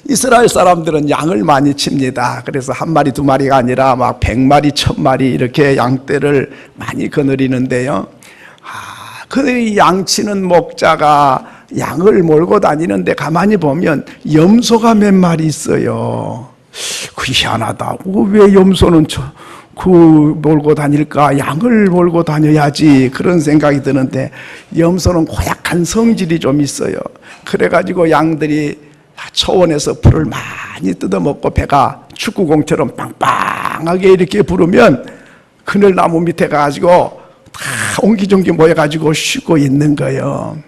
이스라엘 사람들은 양을 많이 칩니다. 그래서 한 마리 두 마리가 아니라 막 100마리 1000마리 이렇게 양떼를 많이 거느리는데요. 그 양치는 목자가 양을 몰고 다니는데 가만히 보면 염소가 몇 마리 있어요. 그 희한하다. 왜 염소는 몰고 다닐까? 양을 몰고 다녀야지. 그런 생각이 드는데 염소는 고약한 성질이 좀 있어요. 그래가지고 양들이 초원에서 풀을 많이 뜯어먹고 배가 축구공처럼 빵빵하게 이렇게 부르면 그늘나무 밑에 가가지고 다 옹기종기 모여가지고 쉬고 있는 거예요.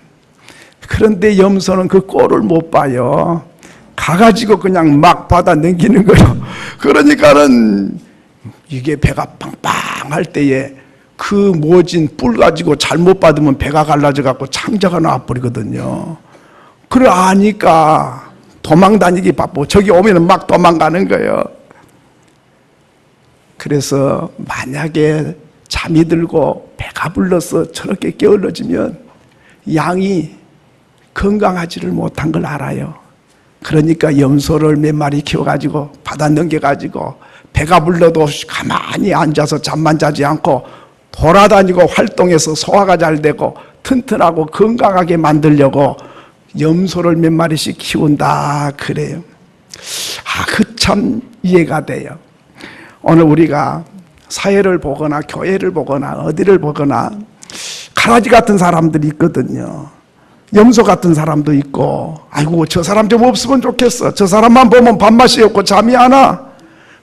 그런데 염소는 그 꼴을 못 봐요. 가가지고 그냥 막 받아 넘기는 거예요. 그러니까는 이게 배가 빵빵할 때에 그 모진 뿔 가지고 잘못 받으면 배가 갈라져 갖고 창자가 나와버리거든요. 그걸 아니까 도망 다니기 바쁘고 저기 오면 막 도망가는 거예요. 그래서 만약에 잠이 들고 배가 불러서 저렇게 게을러지면 양이 건강하지를 못한 걸 알아요. 그러니까 염소를 몇 마리 키워가지고 바다 넘겨가지고 배가 불러도 가만히 앉아서 잠만 자지 않고 돌아다니고 활동해서 소화가 잘 되고 튼튼하고 건강하게 만들려고 염소를 몇 마리씩 키운다 그래요. 그 참 이해가 돼요. 오늘 우리가 사회를 보거나 교회를 보거나 어디를 보거나 가라지 같은 사람들이 있거든요. 염소 같은 사람도 있고, 아이고 저 사람 좀 없으면 좋겠어. 저 사람만 보면 밥맛이 없고 잠이 안 와.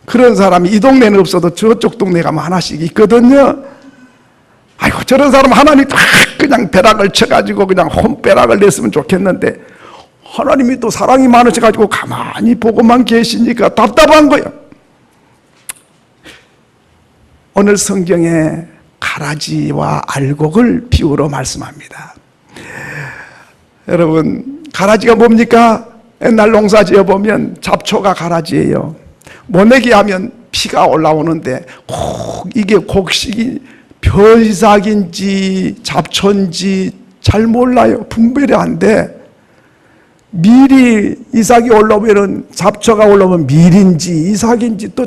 그런 사람이 이 동네는 없어도 저쪽 동네 가면 하나씩 있거든요. 아이고 저런 사람 하나님 딱 그냥 벼락을 쳐가지고 그냥 혼벼락을 냈으면 좋겠는데 하나님이 또 사랑이 많으셔가지고 가만히 보고만 계시니까 답답한 거예요. 오늘 성경에 가라지와 알곡을 비유로 말씀합니다. 여러분 가라지가 뭡니까? 옛날 농사 지어보면 잡초가 가라지예요. 모내기 하면 피가 올라오는데 이게 곡식이 벼이삭인지 잡초인지 잘 몰라요. 분별이 안 돼. 밀이 이삭이 올라오면 잡초가 올라오면 밀인지 이삭인지 또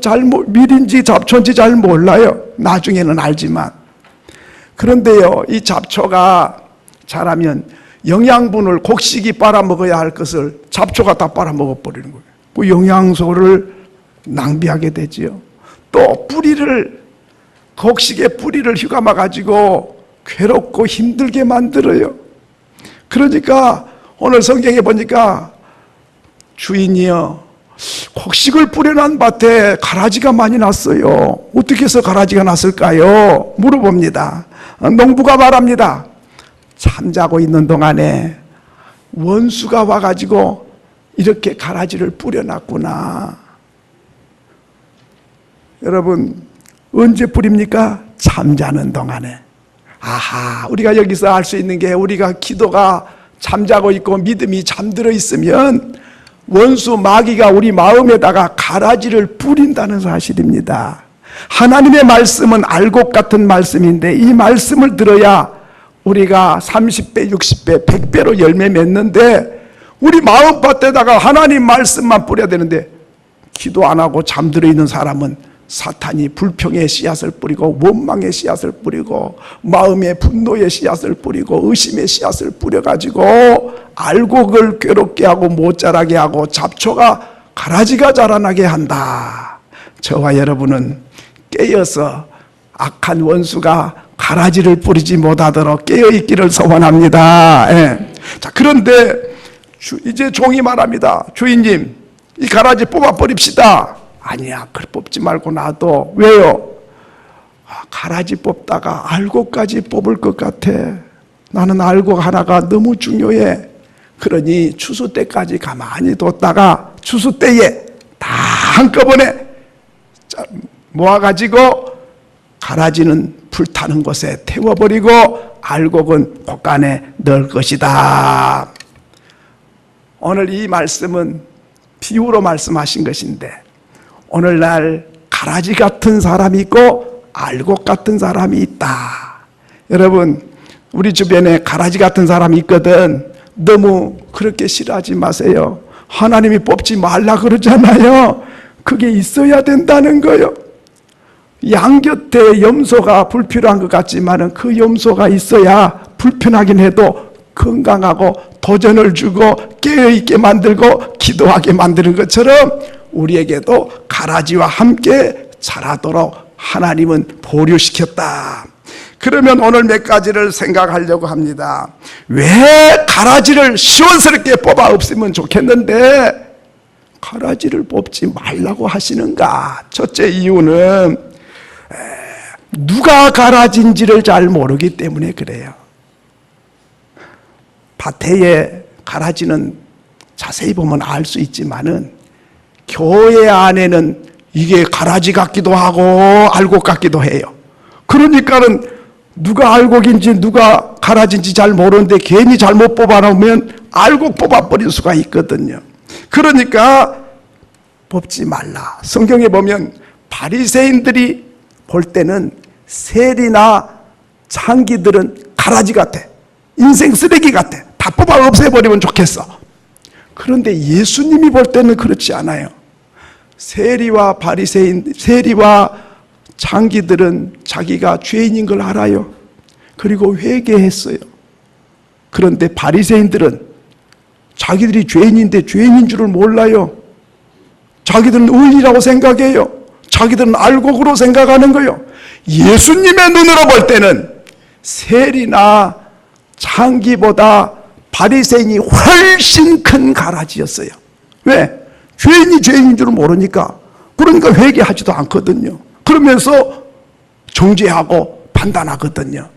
밀인지 잡초인지 잘 몰라요. 나중에는 알지만. 그런데요 이 잡초가 자라면 영양분을 곡식이 빨아먹어야 할 것을 잡초가 다 빨아먹어버리는 거예요. 그 영양소를 낭비하게 되지요. 또 곡식의 뿌리를 휘감아가지고 괴롭고 힘들게 만들어요. 그러니까 오늘 성경에 보니까 주인이요 곡식을 뿌려놓은 밭에 가라지가 많이 났어요. 어떻게 해서 가라지가 났을까요? 물어봅니다. 농부가 말합니다. 잠자고 있는 동안에 원수가 와가지고 이렇게 가라지를 뿌려놨구나. 여러분 언제 뿌립니까? 잠자는 동안에. 우리가 여기서 알 수 있는 게 우리가 기도가 잠자고 있고 믿음이 잠들어 있으면 원수 마귀가 우리 마음에다가 가라지를 뿌린다는 사실입니다. 하나님의 말씀은 알곡 같은 말씀인데 이 말씀을 들어야 우리가 30배, 60배, 100배로 열매 맺는데 우리 마음밭에다가 하나님 말씀만 뿌려야 되는데 기도 안 하고 잠들어 있는 사람은 사탄이 불평의 씨앗을 뿌리고 원망의 씨앗을 뿌리고 마음의 분노의 씨앗을 뿌리고 의심의 씨앗을 뿌려가지고 알곡을 괴롭게 하고 못 자라게 하고 잡초가 가라지가 자라나게 한다. 저와 여러분은 깨어서 악한 원수가 가라지를 뿌리지 못하도록 깨어있기를 소원합니다. 자, 그런데 이제 종이 말합니다. 주인님 이 가라지 뽑아버립시다. 아니야, 그걸 뽑지 말고 놔둬. 왜요? 가라지 뽑다가 알곡까지 뽑을 것 같아. 나는 알곡 하나가 너무 중요해. 그러니 추수 때까지 가만히 뒀다가 추수 때에 다 한꺼번에 모아가지고 가라지는 불타는 곳에 태워버리고 알곡은 곳간에 넣을 것이다. 오늘 이 말씀은 비유로 말씀하신 것인데 오늘날 가라지 같은 사람이 있고 알곡 같은 사람이 있다. 여러분 우리 주변에 가라지 같은 사람이 있거든. 너무 그렇게 싫어하지 마세요. 하나님이 뽑지 말라 그러잖아요. 그게 있어야 된다는 거예요. 양 곁에 염소가 불필요한 것 같지만 그 염소가 있어야 불편하긴 해도 건강하고 도전을 주고 깨어있게 만들고 기도하게 만드는 것처럼 우리에게도 가라지와 함께 자라도록 하나님은 보류시켰다. 그러면 오늘 몇 가지를 생각하려고 합니다. 왜 가라지를 시원스럽게 뽑아 없으면 좋겠는데 가라지를 뽑지 말라고 하시는가? 첫째 이유는 누가 가라지인지를 잘 모르기 때문에 그래요. 밭에 가라지는 자세히 보면 알 수 있지만은 교회 안에는 이게 가라지 같기도 하고 알곡 같기도 해요. 그러니까는 누가 알곡인지 누가 가라지인지 잘 모르는데 괜히 잘못 뽑아놓으면 알곡 뽑아버릴 수가 있거든요. 그러니까 뽑지 말라. 성경에 보면 바리새인들이 볼 때는 셀이나 창기들은 가라지 같아. 인생 쓰레기 같아. 다 뽑아 없애버리면 좋겠어. 그런데 예수님이 볼 때는 그렇지 않아요. 세리와 창기들은 자기가 죄인인 걸 알아요. 그리고 회개했어요. 그런데 바리새인들은 자기들이 죄인인데 죄인인 줄을 몰라요. 자기들은 의인이라고 생각해요. 자기들은 알곡으로 생각하는 거예요. 예수님의 눈으로 볼 때는 세리나 창기보다 바리새인이 훨씬 큰 가라지였어요. 왜? 죄인이 죄인인 줄을 모르니까. 그러니까 회개하지도 않거든요. 그러면서 정죄하고 판단하거든요.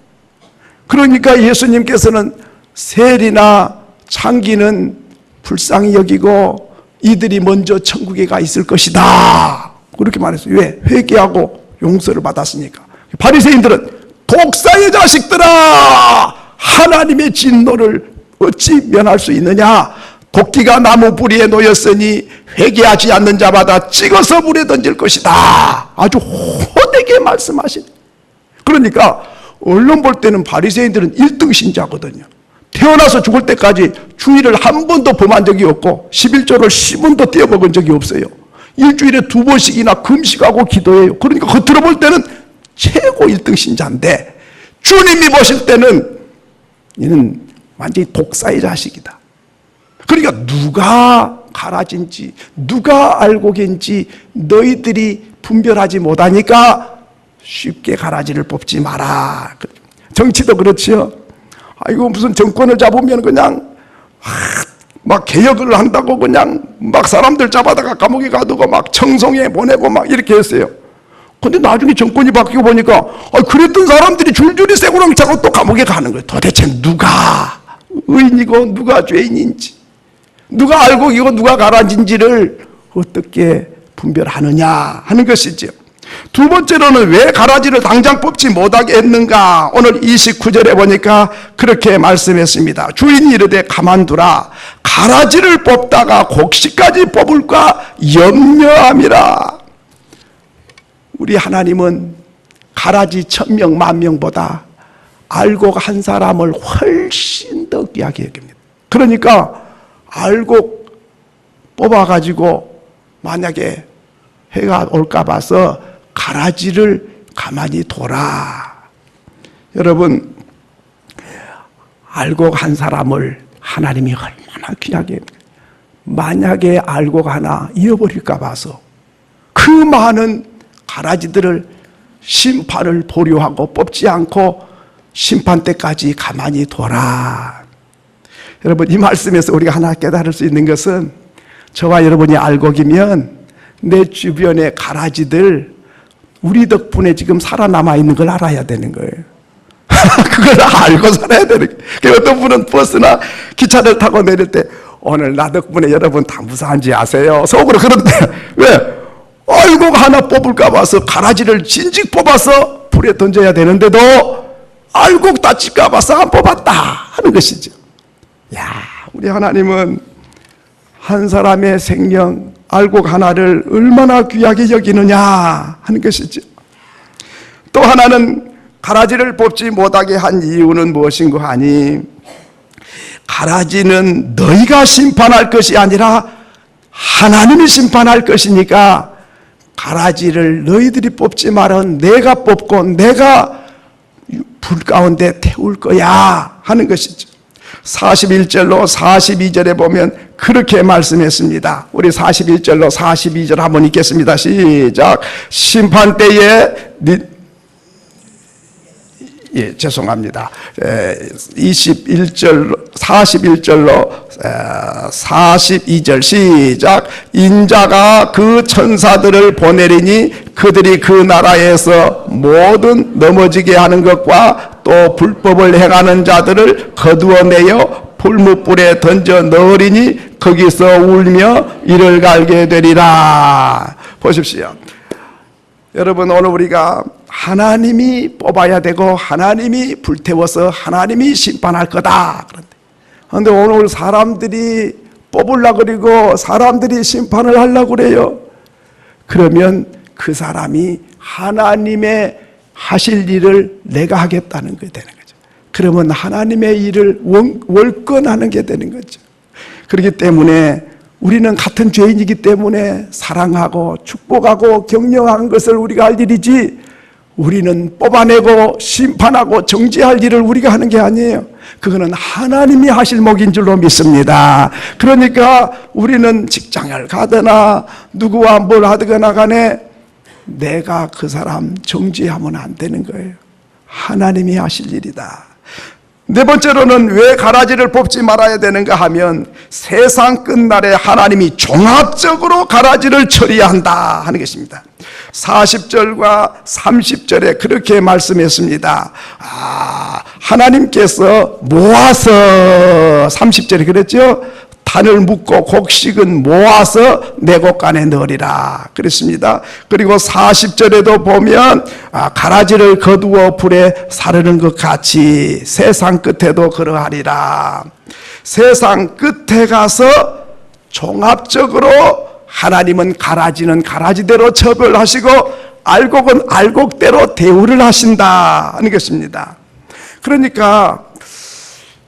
그러니까 예수님께서는 세리나 창기는 불쌍히 여기고 이들이 먼저 천국에 가 있을 것이다. 그렇게 말했어요. 왜? 회개하고 용서를 받았으니까. 바리새인들은 독사의 자식들아! 하나님의 진노를 어찌 면할 수 있느냐? 도끼가 나무 뿌리에 놓였으니 회개하지 않는 자마다 찍어서 물에 던질 것이다. 아주 호되게 말씀하신. 그러니까 언론 볼 때는 바리새인들은 1등 신자거든요. 태어나서 죽을 때까지 주일을 한 번도 범한 적이 없고 11조를 10원도 떼어먹은 적이 없어요. 일주일에 2번씩이나 금식하고 기도해요. 그러니까 겉으로 볼 때는 최고 1등 신자인데 주님이 보실 때는 이는 완전히 독사의 자식이다. 그러니까 누가 가라진지 누가 알곡인지 너희들이 분별하지 못하니까 쉽게 가라지를 뽑지 마라. 정치도 그렇지요. 아이고 무슨 정권을 잡으면 그냥 막 개혁을 한다고 그냥 막 사람들 잡아다가 감옥에 가두고 막 청송에 보내고 막 이렇게 했어요. 근데 나중에 정권이 바뀌고 보니까 그랬던 사람들이 줄줄이 쇠고랑 차고 또 감옥에 가는 거예요. 도대체 누가 의인이고 누가 죄인인지 누가 알곡이고 누가 가라지인지를 어떻게 분별하느냐 하는 것이죠. 두 번째로는 왜 가라지를 당장 뽑지 못하게 했는가? 오늘 29절에 보니까 그렇게 말씀했습니다. 주인이 이르되 가만두라. 가라지를 뽑다가 곡식까지 뽑을까 염려함이라. 우리 하나님은 가라지 1000명, 10,000명보다 알곡 한 사람을 훨씬 더 귀하게 여깁니다. 그러니까 알곡 뽑아가지고 만약에 해가 올까 봐서 가라지를 가만히 둬라. 여러분, 알곡 한 사람을 하나님이 얼마나 귀하게, 만약에 알곡 하나 잃어버릴까 봐서 그 많은 가라지들을 심판을 보류하고 뽑지 않고 심판 때까지 가만히 둬라. 여러분, 이 말씀에서 우리가 하나 깨달을 수 있는 것은 저와 여러분이 알곡이면 내 주변의 가라지들 우리 덕분에 지금 살아남아 있는 걸 알아야 되는 거예요. 그걸 알고 살아야 되는 거예요. 어떤 분은 버스나 기차를 타고 내릴 때 오늘 나 덕분에 여러분 다 무사한지 아세요? 속으로 그런데 왜? 알곡 하나 뽑을까 봐서 가라지를 진즉 뽑아서 불에 던져야 되는데도 알곡 다칠까 봐서 안 뽑았다 하는 것이죠. 야, 우리 하나님은 한 사람의 생명 알곡 하나를 얼마나 귀하게 여기느냐 하는 것이죠. 또 하나는 가라지를 뽑지 못하게 한 이유는 무엇인가 하니 가라지는 너희가 심판할 것이 아니라 하나님이 심판할 것이니까 가라지를 너희들이 뽑지 말아 내가 뽑고 내가 불 가운데 태울 거야 하는 것이죠. 41절로 42절에 보면 그렇게 말씀했습니다. 우리 41절로 42절 한번 읽겠습니다. 시작. 심판 때에 죄송합니다. 41절로 42절 시작. 인자가 그 천사들을 보내리니 그들이 그 나라에서 모든 넘어지게 하는 것과 또 불법을 행하는 자들을 거두어내어 불뭇불에 던져 넣으리니 거기서 울며 이를 갈게 되리라. 보십시오. 여러분, 오늘 우리가 하나님이 뽑아야 되고 하나님이 불태워서 하나님이 심판할 거다. 그런데 오늘 사람들이 뽑으려고 그러고 사람들이 심판을 하려고 그래요. 그러면 그 사람이 하나님의 하실 일을 내가 하겠다는 게 되는 거죠. 그러면 하나님의 일을 월권하는 게 되는 거죠. 그렇기 때문에 우리는 같은 죄인이기 때문에 사랑하고 축복하고 격려하는 것을 우리가 할 일이지, 우리는 뽑아내고 심판하고 정죄할 일을 우리가 하는 게 아니에요. 그거는 하나님이 하실 목인 줄로 믿습니다. 그러니까 우리는 직장을 가거나 누구와 뭘 하거나 간에 내가 그 사람 정죄하면 안 되는 거예요. 하나님이 하실 일이다. 네 번째로는 왜 가라지를 뽑지 말아야 되는가 하면 세상 끝날에 하나님이 종합적으로 가라지를 처리한다 하는 것입니다. 40절과 30절에 그렇게 말씀했습니다. 하나님께서 모아서 30절에 그랬죠. 단을 묶고 곡식은 모아서 내 곳간에 넣으리라 그랬습니다. 그리고 40절에도 보면 가라지를 거두어 불에 사르는 것 같이 세상 끝에도 그러하리라. 세상 끝에 가서 종합적으로 하나님은 가라지는 가라지대로 처벌하시고 알곡은 알곡대로 대우를 하신다 하는 것입니다. 그러니까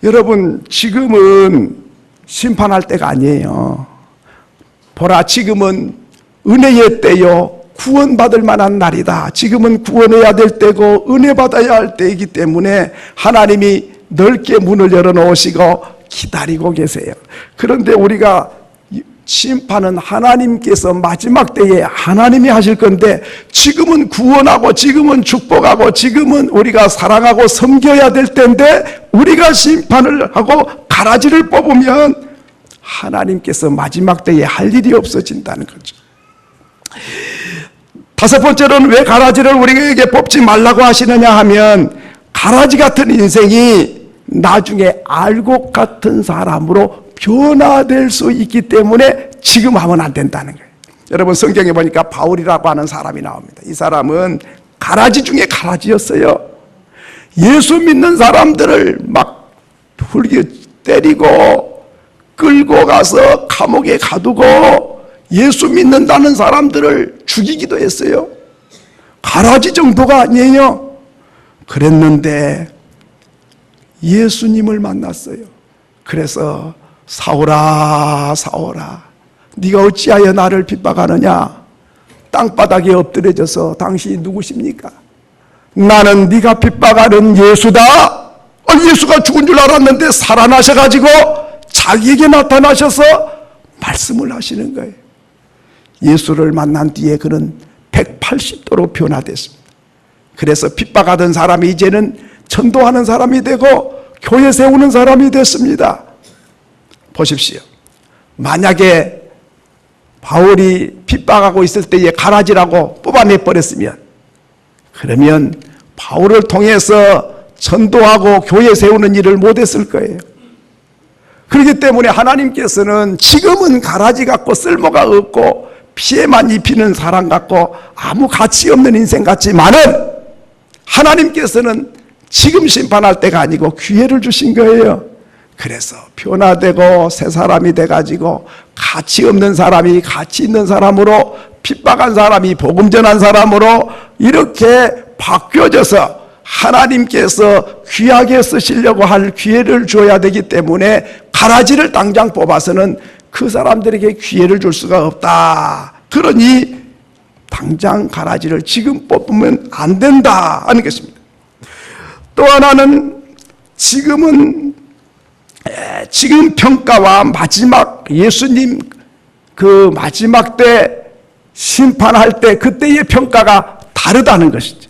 여러분, 지금은 심판할 때가 아니에요. 보라, 지금은 은혜의 때요, 구원받을 만한 날이다. 지금은 구원해야 될 때고 은혜 받아야 할 때이기 때문에 하나님이 넓게 문을 열어놓으시고 기다리고 계세요. 그런데 우리가 심판은 하나님께서 마지막 때에 하나님이 하실 건데, 지금은 구원하고 지금은 축복하고 지금은 우리가 사랑하고 섬겨야 될 때인데 우리가 심판을 하고 가라지를 뽑으면 하나님께서 마지막 때에 할 일이 없어진다는 거죠. 다섯 번째로는 왜 가라지를 우리에게 뽑지 말라고 하시느냐 하면, 가라지 같은 인생이 나중에 알곡 같은 사람으로 변화될 수 있기 때문에 지금 하면 안 된다는 거예요. 여러분, 성경에 보니까 바울이라고 하는 사람이 나옵니다. 이 사람은 가라지 중에 가라지였어요. 예수 믿는 사람들을 막 훌게 때리고 끌고 가서 감옥에 가두고 예수 믿는다는 사람들을 죽이기도 했어요. 가라지 정도가 아니에요. 그랬는데 예수님을 만났어요. 그래서 사울아 사울아, 네가 어찌하여 나를 핍박하느냐? 땅바닥에 엎드려져서 당신이 누구십니까? 나는 네가 핍박하는 예수다. 예수가 죽은 줄 알았는데 살아나셔가지고 자기에게 나타나셔서 말씀을 하시는 거예요. 예수를 만난 뒤에 그는 180도로 변화됐습니다. 그래서 핍박하던 사람이 이제는 전도하는 사람이 되고 교회 세우는 사람이 됐습니다. 보십시오. 만약에 바울이 핍박하고 있을 때에 가라지라고 뽑아내버렸으면, 그러면 바울을 통해서 전도하고 교회 세우는 일을 못했을 거예요. 그렇기 때문에 하나님께서는 지금은 가라지 같고 쓸모가 없고 피해만 입히는 사람 같고 아무 가치 없는 인생 같지만은, 하나님께서는 지금 심판할 때가 아니고 기회를 주신 거예요. 그래서 변화되고 새 사람이 돼가지고 가치 없는 사람이 가치 있는 사람으로, 핍박한 사람이 복음 전한 사람으로 이렇게 바뀌어져서 하나님께서 귀하게 쓰시려고 할 기회를 줘야 되기 때문에 가라지를 당장 뽑아서는 그 사람들에게 기회를 줄 수가 없다. 그러니 당장 가라지를 지금 뽑으면 안 된다 하는 것입니다. 또 하나는 지금 평가와 마지막 예수님 그 마지막 때 심판할 때 그때의 평가가 다르다는 것이죠.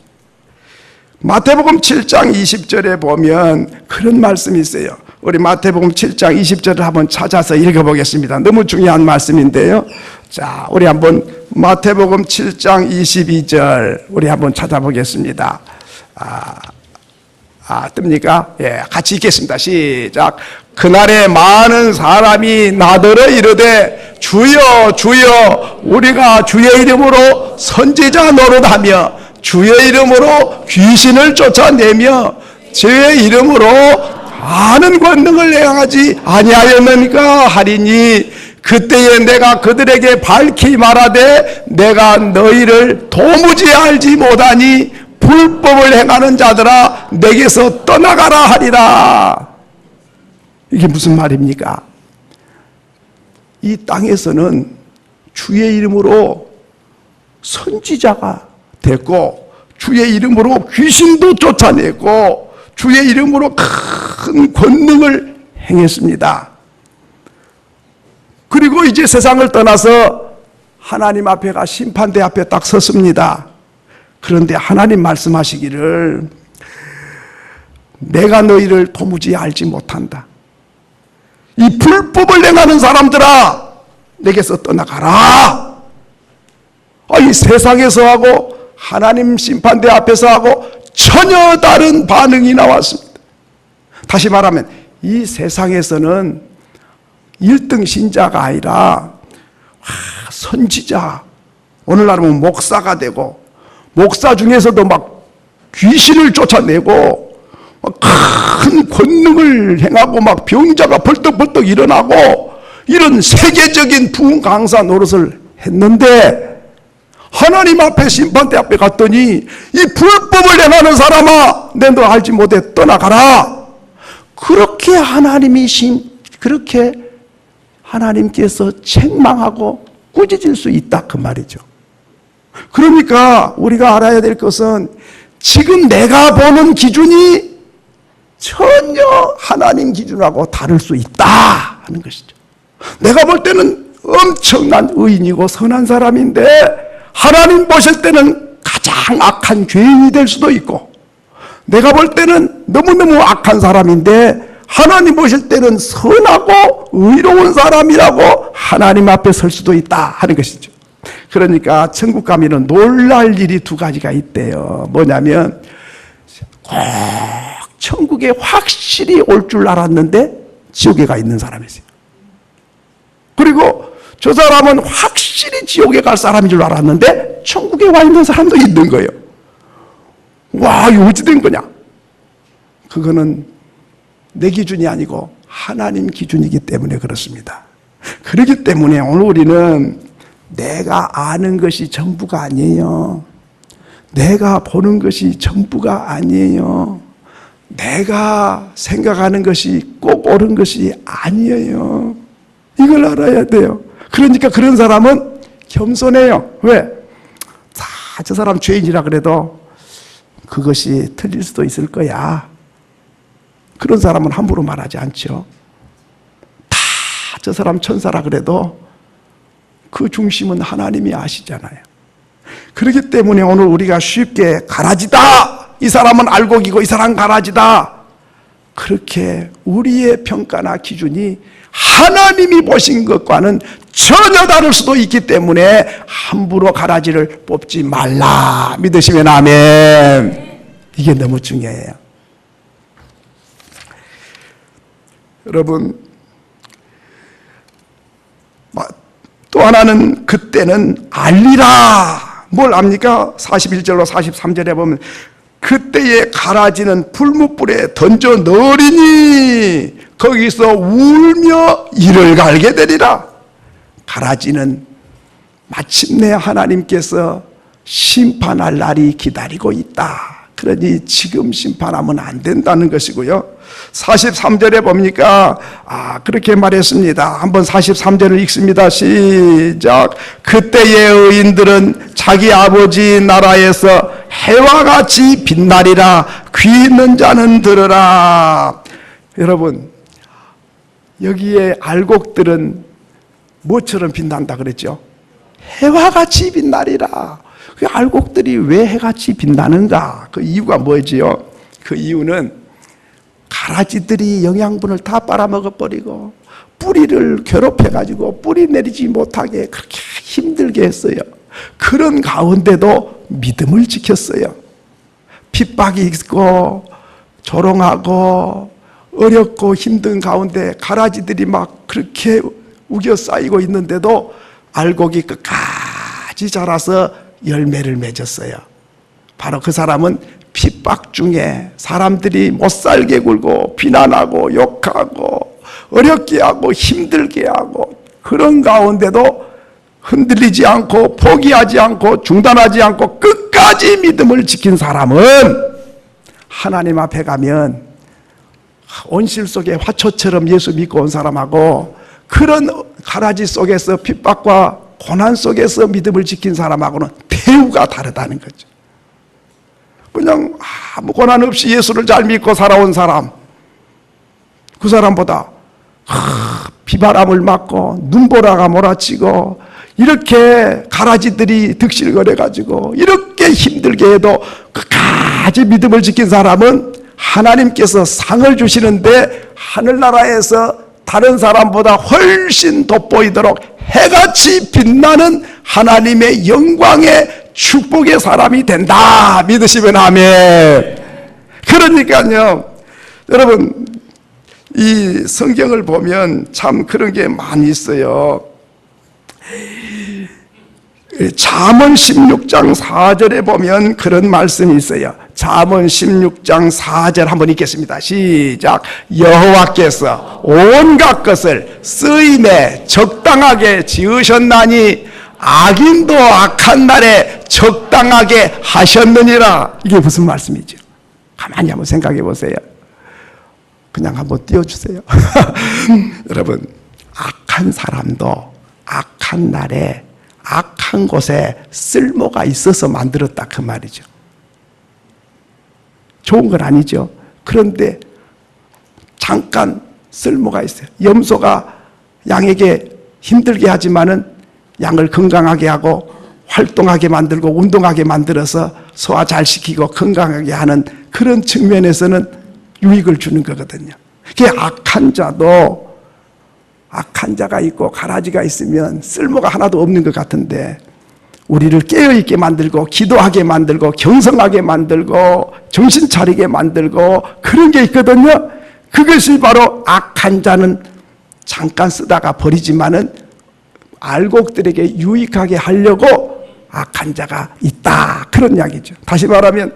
마태복음 7장 20절에 보면 그런 말씀이 있어요. 우리 마태복음 7장 20절을 한번 찾아서 읽어보겠습니다. 너무 중요한 말씀인데요. 자, 우리 한번 마태복음 7장 22절 우리 한번 찾아보겠습니다. 뜹니까? 예, 같이 읽겠습니다. 시작. 그날에 많은 사람이 나더러 이르되 주여 주여 우리가 주의 이름으로 선지자 노릇하며 주의 이름으로 귀신을 쫓아내며 주의 이름으로 많은 권능을 행하지 아니하였느니까 하리니 그때에 내가 그들에게 밝히 말하되 내가 너희를 도무지 알지 못하니 불법을 행하는 자들아 내게서 떠나가라 하리라. 이게 무슨 말입니까? 이 땅에서는 주의 이름으로 선지자가 됐고 주의 이름으로 귀신도 쫓아내고 주의 이름으로 큰 권능을 행했습니다. 그리고 이제 세상을 떠나서 하나님 앞에가 심판대 앞에 딱 섰습니다. 그런데 하나님 말씀하시기를 내가 너희를 도무지 알지 못한다. 이 불법을 행하는 사람들아 내게서 떠나가라. 이 세상에서 하고 하나님 심판대 앞에서 하고 전혀 다른 반응이 나왔습니다. 다시 말하면 이 세상에서는 1등 신자가 아니라 선지자, 오늘날 보면 목사가 되고 목사 중에서도 막 귀신을 쫓아내고 큰 권능을 행하고 막 병자가 벌떡벌떡 일어나고 이런 세계적인 부흥 강사 노릇을 했는데 하나님 앞에 심판대 앞에 갔더니 이 불법을 행하는 사람아 내 너 알지 못해 떠나가라. 그렇게 하나님께서 책망하고 꾸짖을 수 있다 그 말이죠. 그러니까 우리가 알아야 될 것은 지금 내가 보는 기준이 전혀 하나님 기준하고 다를 수 있다 하는 것이죠. 내가 볼 때는 엄청난 의인이고 선한 사람인데 하나님 보실 때는 가장 악한 죄인이 될 수도 있고 내가 볼 때는 너무너무 악한 사람인데 하나님 보실 때는 선하고 의로운 사람이라고 하나님 앞에 설 수도 있다 하는 것이죠. 그러니까 천국 가면은 놀랄 일이 두 가지가 있대요. 뭐냐면 꼭 천국에 확실히 올 줄 알았는데 지옥에 가 있는 사람이 있어요. 그리고 저 사람은 확실히 지옥에 갈 사람인 줄 알았는데 천국에 와 있는 사람도 있는 거예요. 와, 이거 어찌 된 거냐? 그거는 내 기준이 아니고 하나님 기준이기 때문에 그렇습니다. 그렇기 때문에 오늘 우리는 내가 아는 것이 전부가 아니에요. 내가 보는 것이 전부가 아니에요. 내가 생각하는 것이 꼭 옳은 것이 아니에요. 이걸 알아야 돼요. 그러니까 그런 사람은 겸손해요. 왜? 저 사람 죄인이라 그래도 그것이 틀릴 수도 있을 거야. 그런 사람은 함부로 말하지 않죠. 저 사람 천사라 그래도 그 중심은 하나님이 아시잖아요. 그렇기 때문에 오늘 우리가 쉽게 가라지다. 이 사람은 알곡이고 이 사람은 가라지다. 그렇게 우리의 평가나 기준이 하나님이 보신 것과는 전혀 다를 수도 있기 때문에 함부로 가라지를 뽑지 말라. 믿으시면 아멘. 이게 너무 중요해요. 여러분, 또 하나는 그때는 알리라. 뭘 압니까? 41절로 43절에 보면 그때에 가라지는 풀무불에 던져 넣으리니 거기서 울며 이를 갈게 되리라. 가라지는 마침내 하나님께서 심판할 날이 기다리고 있다. 그러니 지금 심판하면 안 된다는 것이고요. 43절에 보니까 그렇게 말했습니다. 한번 43절을 읽습니다. 시작. 그때의 의인들은 자기 아버지 나라에서 해와 같이 빛나리라. 귀 있는 자는 들으라. 여러분, 여기에 알곡들은 뭐처럼 빛난다 그랬죠? 해와 같이 빛나리라. 그 알곡들이 왜 해같이 빛나는가? 그 이유가 뭐지요? 그 이유는 가라지들이 영양분을 다 빨아먹어버리고 뿌리를 괴롭혀가지고 뿌리 내리지 못하게 그렇게 힘들게 했어요. 그런 가운데도 믿음을 지켰어요. 핍박이 있고 조롱하고 어렵고 힘든 가운데 가라지들이 막 그렇게 우겨 쌓이고 있는데도 알곡이 끝까지 자라서 열매를 맺었어요. 바로 그 사람은 핍박 중에 사람들이 못살게 굴고 비난하고 욕하고 어렵게 하고 힘들게 하고 그런 가운데도 흔들리지 않고 포기하지 않고 중단하지 않고 끝까지 믿음을 지킨 사람은 하나님 앞에 가면 온실 속에 화초처럼 예수 믿고 온 사람하고 그런 가라지 속에서 핍박과 고난 속에서 믿음을 지킨 사람하고는 대우가 다르다는 거죠. 그냥 아무 고난 없이 예수를 잘 믿고 살아온 사람, 그 사람보다 비바람을 맞고 눈보라가 몰아치고 이렇게 가라지들이 득실거려가지고 이렇게 힘들게 해도 끝까지 믿음을 지킨 사람은 하나님께서 상을 주시는데 하늘나라에서 다른 사람보다 훨씬 돋보이도록 해같이 빛나는 하나님의 영광의 축복의 사람이 된다. 믿으시면 아멘. 그러니까요, 여러분, 이 성경을 보면 참 그런 게 많이 있어요. 잠언 16장 4절에 보면 그런 말씀이 있어요. 잠언 16장 4절 한번 읽겠습니다. 시작. 여호와께서 온갖 것을 쓰임에 적당하게 지으셨나니 악인도 악한 날에 적당하게 하셨느니라. 이게 무슨 말씀이죠? 가만히 한번 생각해 보세요. 그냥 한번 띄워주세요. 여러분, 악한 사람도 악한 날에 악한 곳에 쓸모가 있어서 만들었다 그 말이죠. 좋은 건 아니죠. 그런데 잠깐 쓸모가 있어요. 염소가 양에게 힘들게 하지만은 양을 건강하게 하고 활동하게 만들고 운동하게 만들어서 소화 잘 시키고 건강하게 하는 그런 측면에서는 유익을 주는 거거든요. 그게 악한 자가 있고 가라지가 있으면 쓸모가 하나도 없는 것 같은데 우리를 깨어있게 만들고 기도하게 만들고 경성하게 만들고 정신 차리게 만들고 그런 게 있거든요. 그것이 바로 악한 자는 잠깐 쓰다가 버리지만은 알곡들에게 유익하게 하려고 악한 자가 있다. 그런 이야기죠. 다시 말하면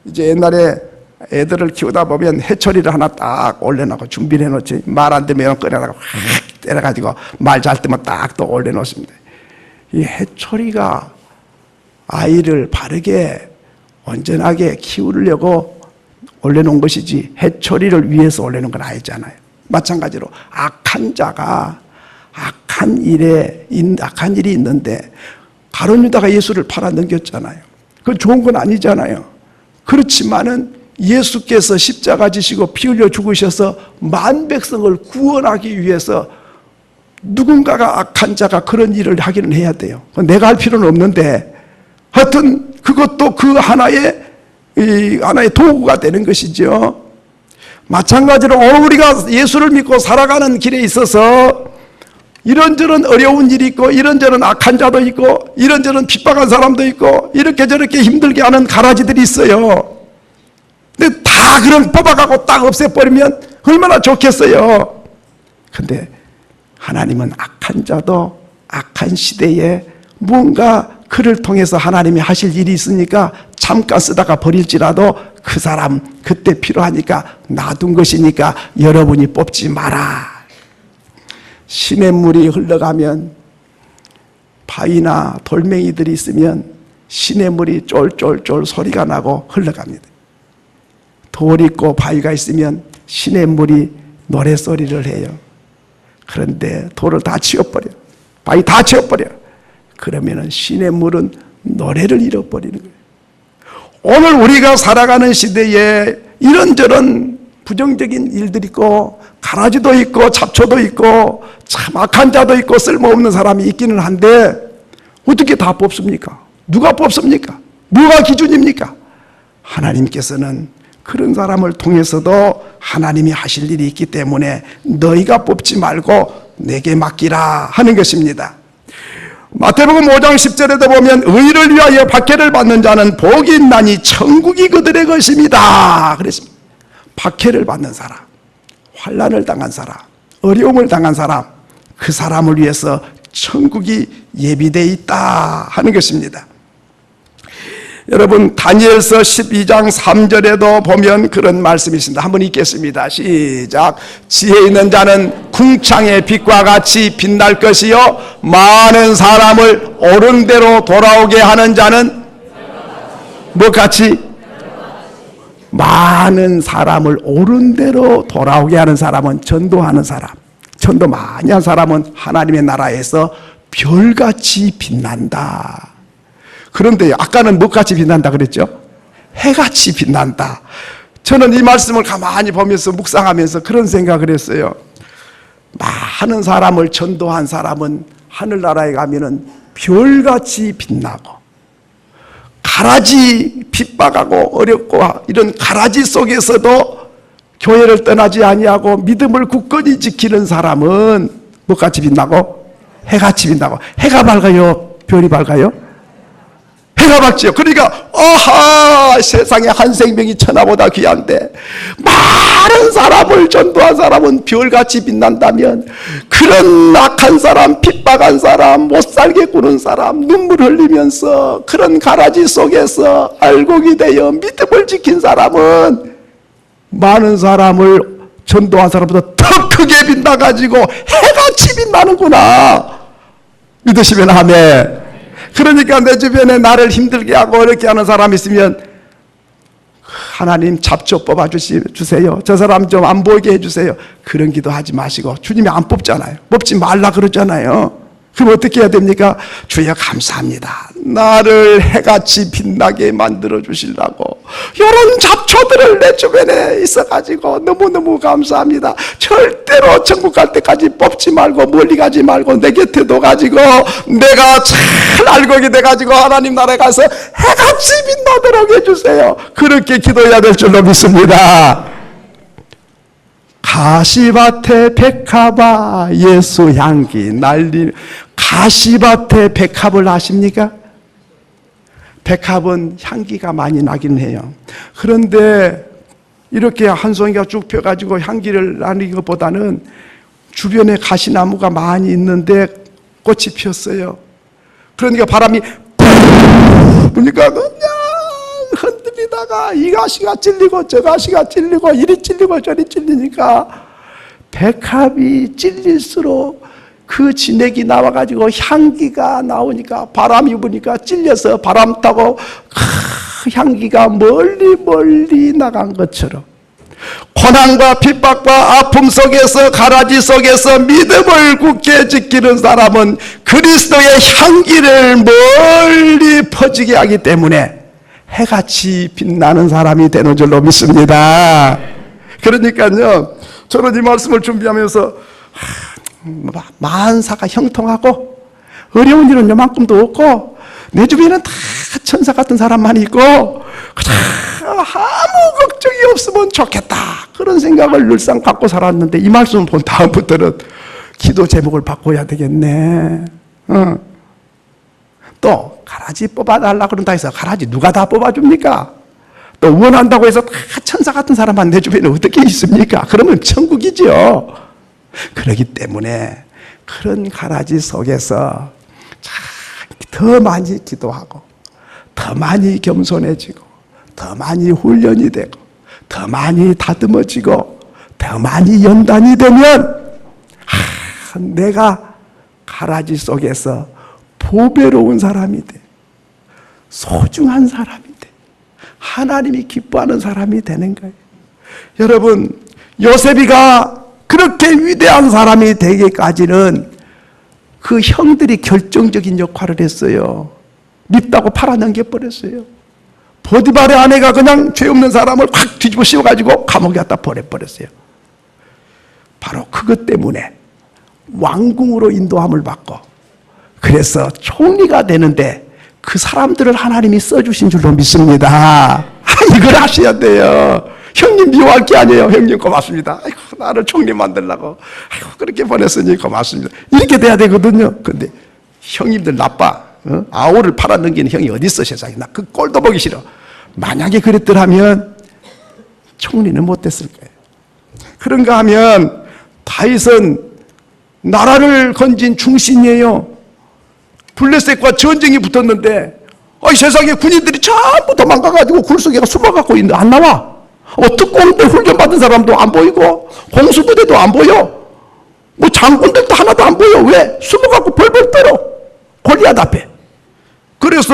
이제 옛날에 애들을 키우다 보면 해초리를 하나 딱 올려놓고 준비를 해놓지. 말 안 들으면 꺼내다가 확 때려가지고 말 잘 뜨면 딱 또 올려놓습니다. 이 해초리가 아이를 바르게 온전하게 키우려고 올려놓은 것이지 해초리를 위해서 올려놓은 건 아니잖아요. 마찬가지로 악한 자가 악한 일이 있는데 가룟 유다가 예수를 팔아 넘겼잖아요. 그건 좋은 건 아니잖아요. 그렇지만은 예수께서 십자가 지시고 피 흘려 죽으셔서 만 백성을 구원하기 위해서 누군가가 악한 자가 그런 일을 하기는 해야 돼요. 내가 할 필요는 없는데 하여튼 그것도 그 하나의 도구가 되는 것이죠. 마찬가지로 오늘 우리가 예수를 믿고 살아가는 길에 있어서 이런저런 어려운 일이 있고 이런저런 악한 자도 있고 이런저런 핍박한 사람도 있고 이렇게 저렇게 힘들게 하는 가라지들이 있어요. 근데 다 그런 뽑아가고 딱 없애버리면 얼마나 좋겠어요. 근데 하나님은 악한 자도 악한 시대에 뭔가 그를 통해서 하나님이 하실 일이 있으니까 잠깐 쓰다가 버릴지라도 그 사람 그때 필요하니까 놔둔 것이니까 여러분이 뽑지 마라. 시냇물이 흘러가면 바위나 돌멩이들이 있으면 시냇물이 쫄쫄쫄 소리가 나고 흘러갑니다. 돌 있고 바위가 있으면 시냇물이 노랫소리를 해요. 그런데 돌을 다 치워버려. 바위 다 치워버려. 그러면은 시냇물은 노래를 잃어버리는 거예요. 오늘 우리가 살아가는 시대에 이런저런 부정적인 일들이 있고 가라지도 있고 잡초도 있고 참 악한 자도 있고 쓸모없는 사람이 있기는 한데 어떻게 다 뽑습니까? 누가 뽑습니까? 뭐가 기준입니까? 하나님께서는 그런 사람을 통해서도 하나님이 하실 일이 있기 때문에 너희가 뽑지 말고 내게 맡기라 하는 것입니다. 마태복음 5장 10절에도 보면 의를 위하여 박해를 받는 자는 복이 있나니 천국이 그들의 것입니다 그랬습니다. 박해를 받는 사람, 환난을 당한 사람, 어려움을 당한 사람, 그 사람을 위해서 천국이 예비되어 있다 하는 것입니다. 여러분 다니엘서 12장 3절에도 보면 그런 말씀이 있습니다. 한번 읽겠습니다. 시작. 지혜 있는 자는 궁창의 빛과 같이 빛날 것이요 많은 사람을 옳은 대로 돌아오게 하는 자는 뭐같이? 많은 사람을 옳은 대로 돌아오게 하는 사람은 전도하는 사람, 전도 많이 한 사람은 하나님의 나라에서 별같이 빛난다. 그런데 아까는 뭐같이 빛난다 그랬죠? 해같이 빛난다. 저는 이 말씀을 가만히 보면서 묵상하면서 그런 생각을 했어요. 많은 사람을 전도한 사람은 하늘나라에 가면은 별같이 빛나고 가라지 핍박하고 어렵고 이런 가라지 속에서도 교회를 떠나지 아니하고 믿음을 굳건히 지키는 사람은 뭐같이 빛나고? 해같이 빛나고. 해가 밝아요? 별이 밝아요? 해가 밝지요. 그러니까 세상에 한 생명이 천하보다 귀한데 많은 사람을 전도한 사람은 별같이 빛난다면 그런 악한 사람, 핍박한 사람, 못살게 구는 사람, 눈물 흘리면서 그런 가라지 속에서 알곡이 되어 믿음을 지킨 사람은 많은 사람을 전도한 사람보다 더 크게 빛나가지고 해같이 빛나는구나. 믿으시면 아멘. 그러니까 내 주변에 나를 힘들게 하고 어렵게 하는 사람이 있으면 하나님 잡초 뽑아 주세요. 저 사람 좀 안 보이게 해주세요. 그런 기도 하지 마시고 주님이 안 뽑잖아요. 뽑지 말라 그러잖아요. 그럼 어떻게 해야 됩니까? 주여 감사합니다. 나를 해같이 빛나게 만들어 주시려고 이런 잡초들을 내 주변에 있어가지고 너무너무 감사합니다. 절대로 천국 갈 때까지 뽑지 말고 멀리 가지 말고 내 곁에 둬가지고 내가 잘 알곡이 돼가지고 하나님 나라에 가서 해같이 빛나도록 해주세요. 그렇게 기도해야 될 줄로 믿습니다. 가시밭에 백합아 예수 향기 날리. 가시밭에 백합을 아십니까? 백합은 향기가 많이 나긴 해요. 그런데 이렇게 한 송이가 쭉 펴가지고 향기를 나는 것보다는 주변에 가시나무가 많이 있는데 꽃이 피었어요. 그러니까 바람이 부니까 그냥 흔들리다가 이 가시가 찔리고 저 가시가 찔리고 이리 찔리고 저리 찔리니까 백합이 찔릴수록 그 진액이 나와가지고 향기가 나오니까 바람이 부니까 찔려서 바람 타고 향기가 멀리 나간 것처럼 고난과 핍박과 아픔 속에서 가라지 속에서 믿음을 굳게 지키는 사람은 그리스도의 향기를 멀리 퍼지게 하기 때문에 해같이 빛나는 사람이 되는 줄로 믿습니다. 그러니까요 저는 이 말씀을 준비하면서 만사가 형통하고 어려운 일은 요만큼도 없고 내 주변에는 다 천사 같은 사람만 있고 아무 걱정이 없으면 좋겠다 그런 생각을 늘상 갖고 살았는데 이 말씀을 본 다음부터는 기도 제목을 바꿔야 되겠네. 또 가라지 뽑아달라 그런다 해서 가라지 누가 다 뽑아줍니까? 또 원한다고 해서 다 천사 같은 사람만 내 주변에 어떻게 있습니까? 그러면 천국이죠. 그렇기 때문에 그런 가라지 속에서 더 많이 기도하고 더 많이 겸손해지고 더 많이 훈련이 되고 더 많이 다듬어지고 더 많이 연단이 되면 내가 가라지 속에서 보배로운 사람이 돼 소중한 사람이 돼 하나님이 기뻐하는 사람이 되는 거예요. 여러분, 요셉이가 그렇게 위대한 사람이 되기까지는 그 형들이 결정적인 역할을 했어요. 밉다고 팔아넘겨버렸어요. 보디발의 아내가 그냥 죄 없는 사람을 확 뒤집어 씌워가지고 감옥에 갖다 보내버렸어요. 바로 그것 때문에 왕궁으로 인도함을 받고, 그래서 총리가 되는데 그 사람들을 하나님이 써주신 줄로 믿습니다. 이걸 아셔야 돼요. 형님 미워할 게 아니에요. 형님 고맙습니다. 아이고, 나를 총리 만들려고 아이고, 그렇게 보냈으니 고맙습니다. 이렇게 돼야 되거든요. 근데 형님들 나빠. 아우를 팔아넘기는 형이 어디 있어 세상에. 나 그 꼴도 보기 싫어. 만약에 그랬더라면 총리는 못 됐을 거예요. 그런가 하면 다윗은 나라를 건진 중신이에요. 블레셋과 전쟁이 붙었는데 세상에 군인들이 전부 도망가가지고 굴 속에 숨어갖고 있는데 안 나와. 특공대 훈련받은 사람도 안 보이고 공수부대도 안 보여. 뭐 장군들도 하나도 안 보여. 왜? 숨어갖고 벌벌 떨어. 골리앗 앞에. 그래서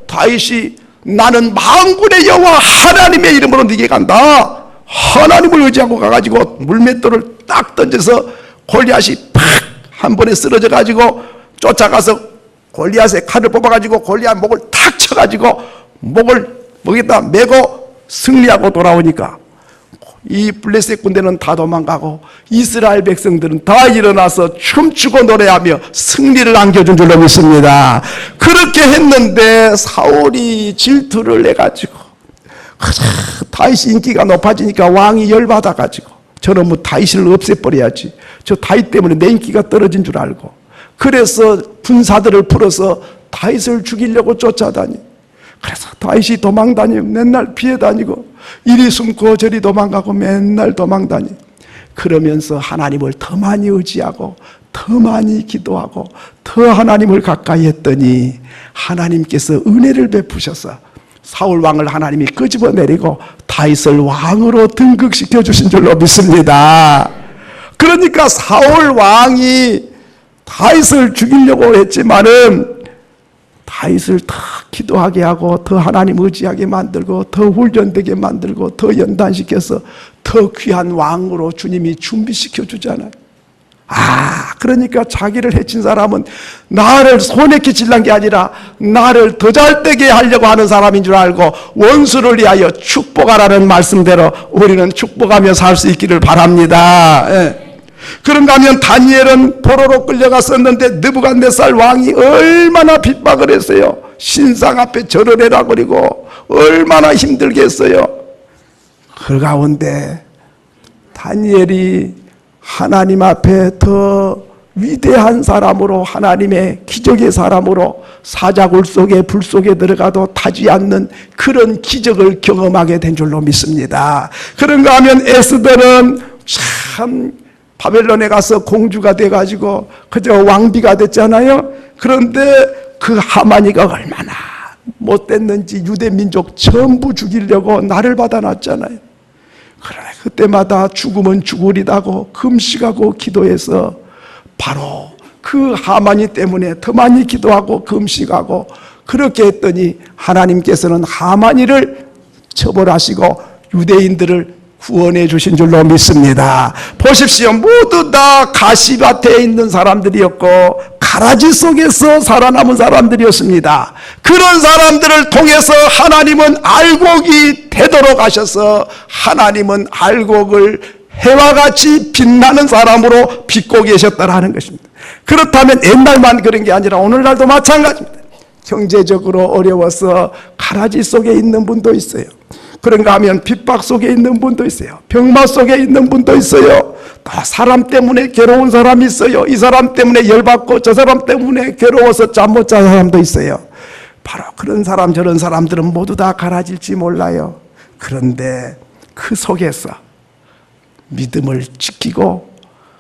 다윗이 나는 만군의 여호와 하나님의 이름으로 네게 간다. 하나님을 의지하고 가가지고 물맷돌을 딱 던져서 골리앗이 팍 한 번에 쓰러져 가지고 쫓아가서 골리앗의 칼을 뽑아가지고 골리앗 목을 탁 쳐가지고 목에다 메고 승리하고 돌아오니까 이 블레셋 군대는 다 도망가고 이스라엘 백성들은 다 일어나서 춤추고 노래하며 승리를 안겨준 줄로 믿습니다. 그렇게 했는데 사울이 질투를 내가지고 다윗이 인기가 높아지니까 왕이 열받아가지고 저는 뭐 다윗을 없애버려야지. 저 다윗 때문에 내 인기가 떨어진 줄 알고 그래서 군사들을 풀어서 다윗을 죽이려고 쫓아다니. 그래서 다윗이 도망다니고 맨날 피해 다니고 이리 숨고 저리 도망가고 맨날 도망다니. 그러면서 하나님을 더 많이 의지하고 더 많이 기도하고 더 하나님을 가까이 했더니 하나님께서 은혜를 베푸셔서 사울 왕을 하나님이 끄집어내리고 다윗을 왕으로 등극시켜 주신 줄로 믿습니다. 그러니까 사울 왕이 다윗을 죽이려고 했지만은 다윗을 더 기도하게 하고 더 하나님 의지하게 만들고 더 훈련되게 만들고 더 연단시켜서 더 귀한 왕으로 주님이 준비시켜 주잖아요. 그러니까 자기를 해친 사람은 나를 손해게 질란 게 아니라 나를 더 잘되게 하려고 하는 사람인 줄 알고 원수를 위하여 축복하라는 말씀대로 우리는 축복하며 살 수 있기를 바랍니다. 그런가 하면 다니엘은 포로로 끌려갔었는데 느부갓네살 왕이 얼마나 핍박을 했어요. 신상 앞에 절을 해라 그리고 얼마나 힘들게 했어요. 그 가운데 다니엘이 하나님 앞에 더 위대한 사람으로 하나님의 기적의 사람으로 사자굴 속에 불 속에 들어가도 타지 않는 그런 기적을 경험하게 된 줄로 믿습니다. 그런가 하면 에스더는 참 바벨론에 가서 공주가 돼가지고 그저 왕비가 됐잖아요. 그런데 그 하만이가 얼마나 못됐는지 유대 민족 전부 죽이려고 나를 받아놨잖아요. 그러나 그때마다 죽으면 죽으리다고 금식하고 기도해서 바로 그 하만이 때문에 더 많이 기도하고 금식하고 그렇게 했더니 하나님께서는 하만이를 처벌하시고 유대인들을 구원해 주신 줄로 믿습니다. 보십시오. 모두 다 가시밭에 있는 사람들이었고 가라지 속에서 살아남은 사람들이었습니다. 그런 사람들을 통해서 하나님은 알곡이 되도록 하셔서 하나님은 알곡을 해와 같이 빛나는 사람으로 빚고 계셨다라는 것입니다. 그렇다면 옛날만 그런 게 아니라 오늘날도 마찬가지입니다. 경제적으로 어려워서 가라지 속에 있는 분도 있어요. 그런가 하면 핍박 속에 있는 분도 있어요. 병마 속에 있는 분도 있어요. 또 사람 때문에 괴로운 사람이 있어요. 이 사람 때문에 열받고 저 사람 때문에 괴로워서 잠 못 자는 사람도 있어요. 바로 그런 사람 저런 사람들은 모두 다 가라질지 몰라요. 그런데 그 속에서 믿음을 지키고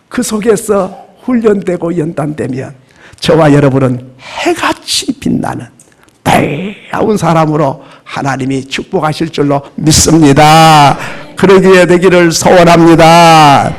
그 속에서 훈련되고 연단되면 저와 여러분은 해같이 빛나는 다운 사람으로 하나님이 축복하실 줄로 믿습니다. 그러게 되기를 소원합니다.